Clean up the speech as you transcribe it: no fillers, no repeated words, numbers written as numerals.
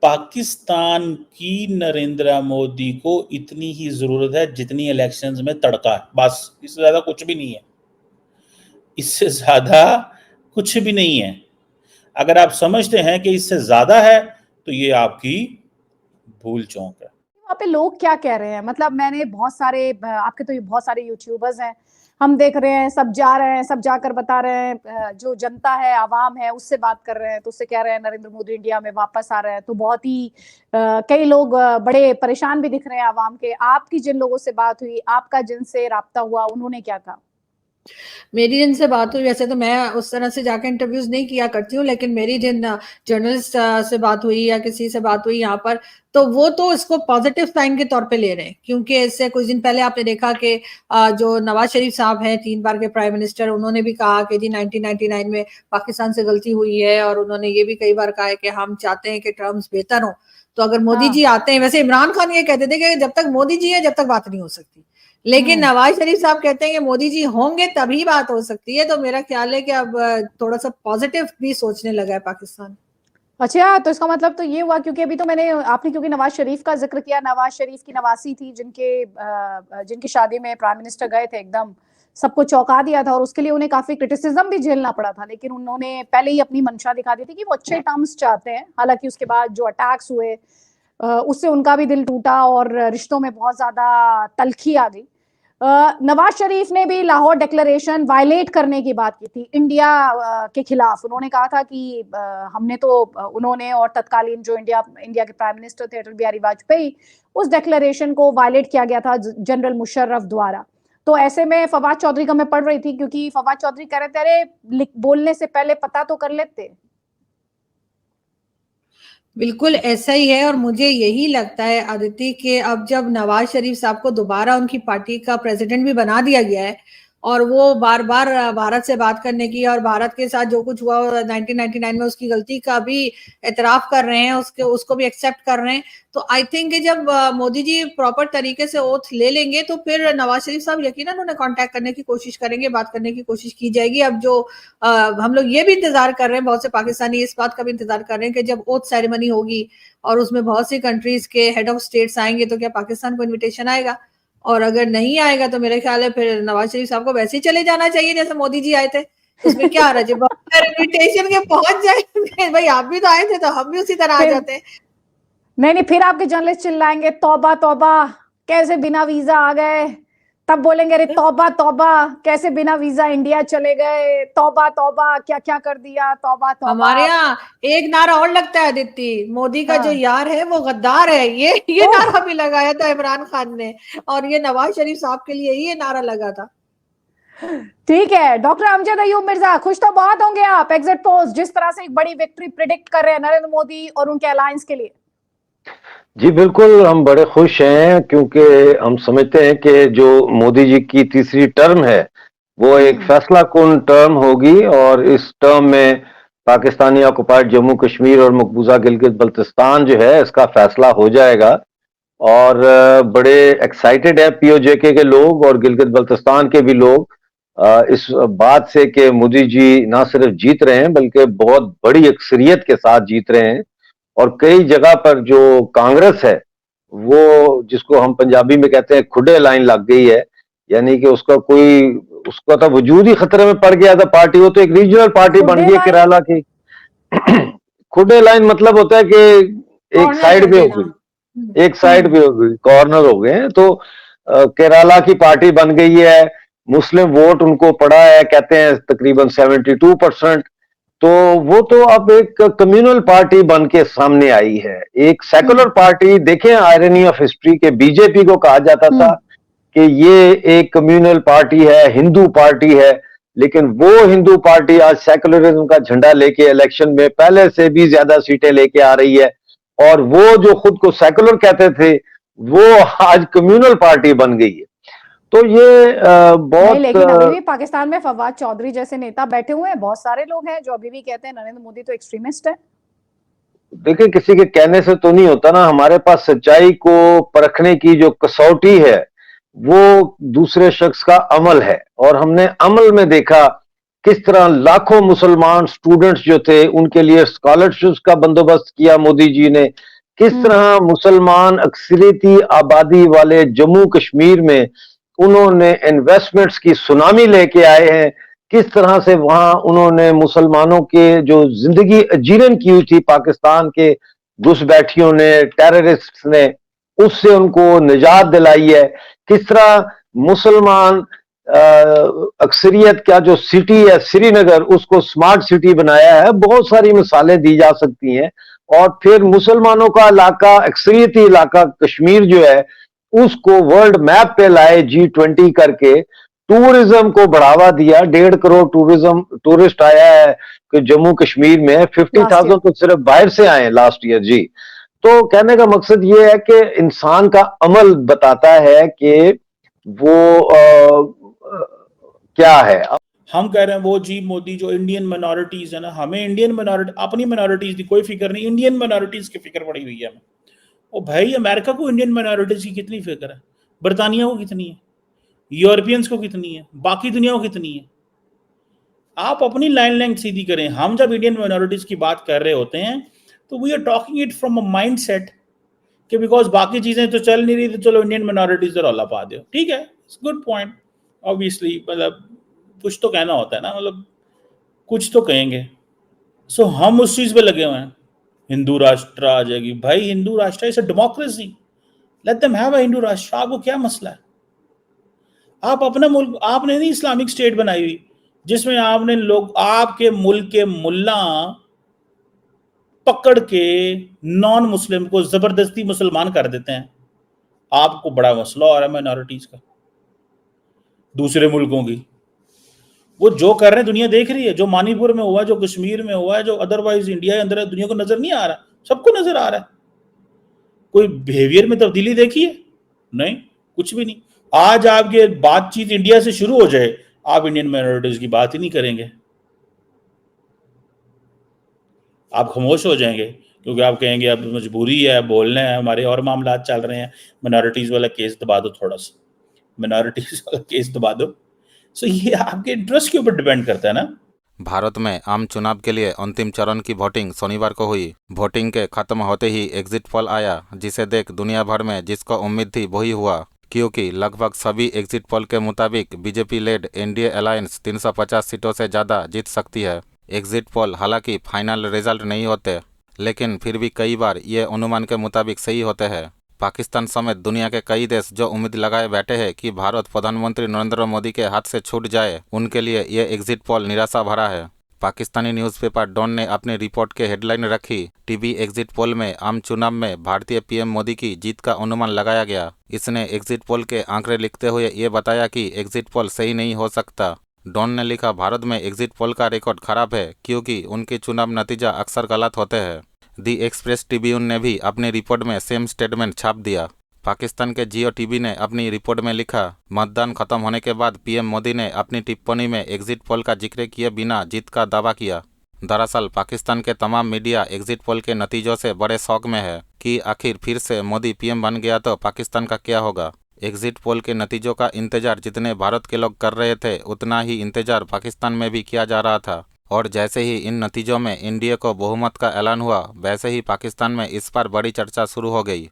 पाकिस्तान की नरेंद्र मोदी को इतनी ही जरूरत है जितनी इलेक्शंस में तड़का है, बस। इससे ज्यादा कुछ भी नहीं है, इससे ज्यादा कुछ भी नहीं है। अगर आप समझते हैं कि इससे ज्यादा है तो ये आपकी भूल चौक है। वहाँ पे लोग क्या कह रहे हैं? मतलब मैंने बहुत सारे, आपके तो ये बहुत सारे यूट्यूबर्स हैं, हम देख रहे हैं, सब जा रहे हैं, सब जाकर बता रहे हैं, जो जनता है, आवाम है, उससे बात कर रहे हैं, तो उससे कह रहे हैं नरेंद्र मोदी इंडिया में वापस आ रहे हैं। तो बहुत ही कई लोग बड़े परेशान भी दिख रहे हैं आवाम के। आपकी जिन लोगों से बात हुई, आपका जिनसे राब्ता हुआ, उन्होंने क्या कहा? मेरी जिनसे बात हुई, वैसे तो मैं उस तरह से जाकर इंटरव्यूज नहीं किया करती हूँ, लेकिन मेरी जिन जर्नलिस्ट से बात हुई या किसी से बात हुई यहाँ पर, तो वो तो इसको पॉजिटिव साइन के तौर पे ले रहे हैं। क्योंकि इससे कुछ दिन पहले आपने देखा कि जो नवाज शरीफ साहब हैं, 3 बार के प्राइम मिनिस्टर, उन्होंने भी कहा कि जी 1999 में पाकिस्तान से गलती हुई है, और उन्होंने ये भी कई बार कहा है कि हम चाहते हैं कि टर्म्स बेहतर हो। तो अगर मोदी जी आते हैं, वैसे इमरान खान ये कहते थे कि जब तक मोदी जी है जब तक बात नहीं हो सकती, लेकिन नवाज शरीफ साहब कहते हैं कि मोदी जी होंगे तभी बात हो सकती है। तो मेरा ख्याल है कि अब थोड़ा सा पॉजिटिव भी सोचने लगा है पाकिस्तान। अच्छा, तो इसका मतलब तो ये हुआ, क्योंकि अभी तो आपने क्योंकि नवाज शरीफ का जिक्र किया, नवाज शरीफ की नवासी थी जिनकी शादी में प्राइम मिनिस्टर गए थे, एकदम सबको चौंका दिया था, और उसके लिए उन्हें काफी क्रिटिसिज्म भी झेलना पड़ा था। लेकिन उन्होंने पहले ही अपनी मंशा दिखा दी थी कि वो अच्छे टर्म्स चाहते हैं। हालांकि उसके बाद जो अटैक्स हुए, उससे उनका भी दिल टूटा और रिश्तों में बहुत ज्यादा तलखी आ गई। नवाज शरीफ ने भी लाहौर डिक्लेरेशन वायलेट करने की बात की थी इंडिया के खिलाफ। उन्होंने कहा था कि हमने तो, उन्होंने और तत्कालीन जो इंडिया के प्राइम मिनिस्टर थे अटल बिहारी वाजपेयी, उस डिक्लेरेशन को वायलेट किया गया था जनरल मुशर्रफ द्वारा। तो ऐसे में फवाद चौधरी का मैं पढ़ रही थी, क्योंकि फवाद चौधरी कह रहे थे अरे बोलने से पहले पता तो कर लेते। बिल्कुल ऐसा ही है, और मुझे यही लगता है आदित्य कि अब जब नवाज शरीफ साहब को दोबारा उनकी पार्टी का प्रेसिडेंट भी बना दिया गया है, और वो बार बार भारत से बात करने की और भारत के साथ जो कुछ हुआ 1999 में उसकी गलती का भी एतराफ कर रहे हैं, उसको भी एक्सेप्ट कर रहे हैं, तो आई थिंक जब मोदी जी प्रॉपर तरीके से ओथ ले लेंगे तो फिर नवाज शरीफ साहब यकीनन उन्हें कांटेक्ट करने की कोशिश करेंगे, बात करने की कोशिश की जाएगी। अब जो हम लोग ये भी इंतजार कर रहे हैं, बहुत से पाकिस्तानी इस बात का भी इंतजार कर रहे हैं कि जब ओथ सेरेमनी होगी और उसमें बहुत सी कंट्रीज के हेड ऑफ स्टेट्स आएंगे, तो क्या पाकिस्तान को इन्विटेशन आएगा? और अगर नहीं आएगा तो मेरे ख्याल है फिर नवाज शरीफ साहब को वैसे ही चले जाना चाहिए जैसे मोदी जी आए थे। उसमें क्या रहा, जब इन्विटेशन के पहुंच जाए, भाई आप भी तो आए थे तो हम भी उसी तरह आ जाते। नहीं, फिर आपके जर्नलिस्ट चिल्लाएंगे तौबा तौबा, कैसे बिना वीजा आ गए। तब बोलेंगे अरे तौबा तौबा, कैसे बिना वीजा इंडिया चले गए, तौबा तौबा, क्या क्या कर दिया, तौबा तौबा। हमारे यहाँ एक नारा और लगता है आदित्य, मोदी का जो यार है वो गद्दार है, ये नारा भी लगाया था इमरान खान ने, और ये नवाज शरीफ साहब के लिए ही ये नारा लगा था। ठीक है, डॉक्टर अमजद अयूब मिर्जा, खुश तो बहुत होंगे आप एग्जिट पोल्स जिस तरह से एक बड़ी विक्ट्री प्रिडिक्ट कर रहे हैं नरेंद्र मोदी और उनके अलायंस के लिए। जी बिल्कुल, हम बड़े खुश हैं, क्योंकि हम समझते हैं कि जो मोदी जी की तीसरी टर्म है वो एक फैसला कुन टर्म होगी, और इस टर्म में पाकिस्तानी ऑक्युपाइड जम्मू कश्मीर और मकबूजा गिलगित बल्तिस्तान जो है इसका फैसला हो जाएगा। और बड़े एक्साइटेड है पीओजेके के लोग और गिलगित बल्तिस्तान के भी लोग इस बात से कि मोदी जी ना सिर्फ जीत रहे हैं बल्कि बहुत बड़ी अक्सरियत के साथ जीत रहे हैं। और कई जगह पर जो कांग्रेस है वो, जिसको हम पंजाबी में कहते हैं खुडे लाइन लग गई है, यानी कि उसका तो वजूद ही खतरे में पड़ गया था पार्टी। वो तो एक रीजनल पार्टी बन गई केरला की। खुडे लाइन मतलब होता है कि एक साइड पे हो गई, एक साइड पे हो गई, कॉर्नर हो गए हैं। तो केरला की पार्टी बन गई है, मुस्लिम वोट उनको पड़ा है, कहते हैं तकरीबन 72%। तो वो तो अब एक कम्युनल पार्टी बन के सामने आई है, एक सेकुलर पार्टी। देखें आयरनी ऑफ हिस्ट्री के बीजेपी को कहा जाता था कि ये एक कम्युनल पार्टी है, हिंदू पार्टी है, लेकिन वो हिंदू पार्टी आज सेकुलरिज्म का झंडा लेके इलेक्शन में पहले से भी ज्यादा सीटें लेके आ रही है। और वो जो खुद को सेकुलर कहते थे वो आज कम्युनल पार्टी बन गई है। तो ये बहुत, लेकिन अभी भी पाकिस्तान में फवाद चौधरी जैसे नेता बैठे हुए हैं, बहुत सारे लोग हैं जो अभी भी कहते हैं नरेंद्र मोदी तो एक्सट्रीमिस्ट है। देखिए, किसी के कहने से तो नहीं होता ना, हमारे पास सच्चाई को परखने की जो कसौटी है वो दूसरे शख्स का अमल है। और हमने अमल में देखा किस तरह लाखों मुसलमान स्टूडेंट्स जो थे उनके लिए स्कॉलरशिप्स का बंदोबस्त किया मोदी जी ने, किस तरह मुसलमान अक्सरियती आबादी वाले जम्मू कश्मीर में उन्होंने इन्वेस्टमेंट्स की सुनामी लेके आए हैं, किस तरह से वहां उन्होंने मुसलमानों के जो जिंदगी अजीरन की हुई थी पाकिस्तान के घुसपैठियों ने, टेररिस्ट ने, उससे उनको निजात दिलाई है। किस तरह मुसलमान अक्सरियत का जो सिटी है श्रीनगर, उसको स्मार्ट सिटी बनाया है। बहुत सारी मिसालें दी जा सकती हैं। और फिर मुसलमानों का इलाका, अक्सरियती इलाका कश्मीर जो है, उसको वर्ल्ड मैप पे लाए G20 करके, टूरिज्म को बढ़ावा दिया। 1.5 करोड़ टूरिस्ट आया है कि जम्मू कश्मीर में 50,000 तो सिर्फ बाहर से आए लास्ट ईयर जी। तो कहने का मकसद ये है कि इंसान का अमल बताता है कि वो क्या है। हम कह रहे हैं वो जी मोदी जो इंडियन माइनॉरिटीज है ना, हमें इंडियन माइनॉरिटी, अपनी माइनॉरिटीज की कोई फिक्र नहीं, इंडियन माइनॉरिटीज की फिक्र पड़ी हुई है हमें। ओ भाई, अमेरिका को इंडियन माइनॉरिटीज की कितनी फिक्र है, बरतानिया को कितनी है, यूरोपियंस को कितनी है, बाकी दुनिया को कितनी है। आप अपनी लाइन लेंथ सीधी करें। हम जब इंडियन माइनॉरिटीज की बात कर रहे होते हैं तो we are talking it from a mindset कि बिकॉज बाकी चीजें तो चल नहीं रही तो चलो इंडियन माइनॉरिटीज तो रौला पा दो। ठीक है, गुड पॉइंट। ऑब्वियसली मतलब कुछ तो कहना होता है ना, मतलब कुछ तो कहेंगे। सो हम उस चीज पे लगे हुए हैं, हिंदू राष्ट्र आ जाएगी। भाई हिंदू राष्ट्र is a democracy, let them have a Hindu राष्ट्र। आपको क्या मसला है? आप अपना मुल्क, आपने नहीं इस्लामिक स्टेट बनाई हुई जिसमें आपने लोग, आपके मुल्क के मुल्ला पकड़ के नॉन मुस्लिम को जबरदस्ती मुसलमान कर देते हैं। आपको बड़ा मसला हो रहा है माइनॉरिटीज का, दूसरे मुल्कों की। वो जो कर रहे हैं दुनिया देख रही है, जो मणिपुर में हुआ, जो कश्मीर में हुआ है, जो अदरवाइज इंडिया के अंदर है, दुनिया को नजर नहीं आ रहा? सबको नजर आ रहा है। कोई बिहेवियर में तब्दीली देखी है? नहीं, कुछ भी नहीं। आज आपके बातचीत इंडिया से शुरू हो जाए, आप इंडियन माइनॉरिटीज की बात ही नहीं करेंगे, आप खामोश हो जाएंगे, क्योंकि आप कहेंगे अब मजबूरी है, बोलना है, हमारे और मामला चल रहे हैं, माइनॉरिटीज वाला केस दबा दो, थोड़ा सा माइनॉरिटीज वाला केस दबा दो। सो ये आपके इंटरेस्ट के ऊपर डिपेंड करता है ना। भारत में आम चुनाव के लिए अंतिम चरण की वोटिंग शनिवार को हुई। वोटिंग के खत्म होते ही एग्जिट पोल आया, जिसे देख दुनिया भर में जिसको उम्मीद थी वही हुआ, क्योंकि लगभग सभी एग्जिट पोल के मुताबिक बीजेपी लेड एनडीए अलायंस 350 सीटों से ज़्यादा जीत सकती है। एग्जिट पोल हालांकि फाइनल रिजल्ट नहीं होते, लेकिन फिर भी कई बार ये अनुमान के मुताबिक सही होते हैं। पाकिस्तान समेत दुनिया के कई देश जो उम्मीद लगाए बैठे हैं कि भारत प्रधानमंत्री नरेंद्र मोदी के हाथ से छूट जाए, उनके लिए ये एग्जिट पोल निराशा भरा है। पाकिस्तानी न्यूज़पेपर डॉन ने अपनी रिपोर्ट के हेडलाइन रखी, टीवी एग्जिट पोल में आम चुनाव में भारतीय पीएम मोदी की जीत का अनुमान लगाया गया। इसने एग्जिट पोल के आंकड़े लिखते हुए ये बताया कि एग्जिट पोल सही नहीं हो सकता। डॉन ने लिखा, भारत में एग्जिट पोल का रिकॉर्ड खराब है क्योंकि उनके चुनाव नतीजा अक्सर गलत होते हैं। दी एक्सप्रेस ट्रिब्यून ने भी अपनी रिपोर्ट में सेम स्टेटमेंट छाप दिया। पाकिस्तान के जियो टीवी ने अपनी रिपोर्ट में लिखा, मतदान खत्म होने के बाद पीएम मोदी ने अपनी टिप्पणी में एग्जिट पोल का जिक्र किए बिना जीत का दावा किया। दरअसल पाकिस्तान के तमाम मीडिया एग्जिट पोल के नतीजों से बड़े शौक में है कि आखिर फिर से मोदी पीएम बन गया तो पाकिस्तान का क्या होगा। एग्जिट पोल के नतीजों का इंतजार जितने भारत के लोग कर रहे थे, उतना ही इंतजार पाकिस्तान में भी किया जा रहा था। और जैसे ही इन नतीजों में एनडीए को बहुमत का ऐलान हुआ, वैसे ही पाकिस्तान में इस पर बड़ी चर्चा शुरू हो गई।